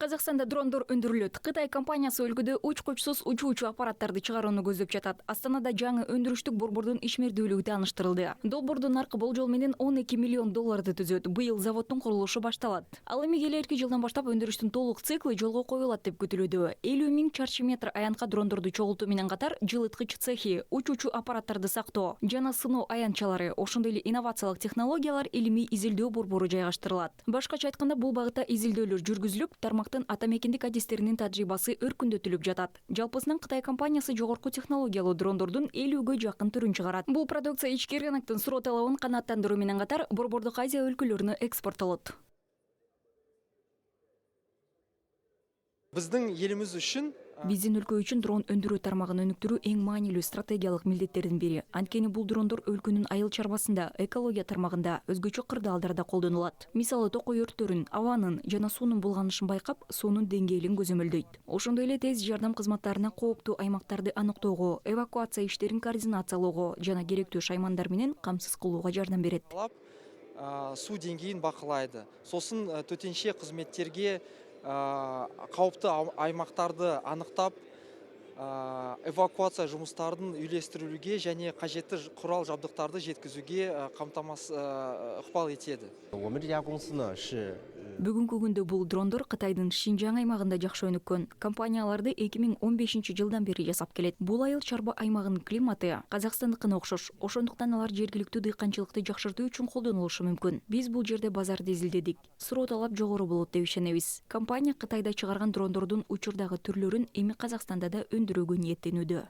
Казакстанда дрондор өндүрүлөт. Кытай компаниясы өлкөдө учкучсуз учуучу аппараттарды чыгарууну көздөп жатат. Астанада жаңы өндүрүштүк борбордун ишмердүүлүгү таныштырылды. Долбоордун наркы болжол менен 12 миллион долларды түзөт. Быйыл заводдун курулушу башталат. Ал эми келерки жылдан баштап өндүрүштүн толук циклы жолго коюлат деп күтүлүүдө. 50 000 чарчы метр аянтка дрондорду чогултуу менен катар жылыткыч цехи, учуучу аппараттарды сактоо жана сыноо аянтчалары, ошондой эле инновациялык технологиялар, илимий изилдөө борбору жайгаштырылат. Башкача айтканда, бул багытта изилдөөлөр жүргүзүлүп, тармактын атамекендик адистеринин тажрыйбасы өркүндөтүлүп жатат. Жалпысынан Кытай компаниясы жогорку технологиялуу дрондордун 50ге жакын түрүн чыгарат. Бул продукция ички рыноктун суроо талабын канааттандыруу менен катар Борбордук Азия өлкөлөрүнө экспорттолот. Биздин элибиз үчүн Биздин өлкө үчүн дрон өндүрүү тармагын өнүктүрүү эң маанилүү стратегиялык милдеттердин бири. Анткени бул дрондор өлкөнүн айыл чарбасында, экология тармагында, өзгөчө кырдаалдарда колдонулат. Мисалы, токой өрттөрүн, абанын жана суунун булганышын байкап, суунун деңгээлин көзөмөлдөйт. Ошондой эле тез жардам кызматтарына кооптуу аймактарды аныктоого, эвакуация иштерин координациялоого жана керектүү шаймандар менен камсыз кылууга жардам берет. Суу деңгээлин бакылайды. Сосын төтенче кызметтерге кауптуу аймактарды аныктап, эвакуация жумуштарын үйлестирүүгө және кажетті курал жабдыктарды жеткизүүгө ыкпал этеді. Бүгүнкү күндө бул дрондор Кытайдын Шинжаң аймагында жакшы өнүккөн. Компанияларды 2015 жылдан бери жасап келет. Бул айыл чарба аймагынын климаты Казакстандыкына окшош. Ошондуктан алар жергиликтүү дыйканчылыкты жакшыртуу үчүн колдонулушу мүмкүн. Биз бул жерде базарды изилдедик. Суроо талап жогору болот деп ишенебиз. Компания Кытайда чыгарган дрондордун учурдагы түрлөрүн эми Казакстанда да өндүрүүгө ниеттенүүдө.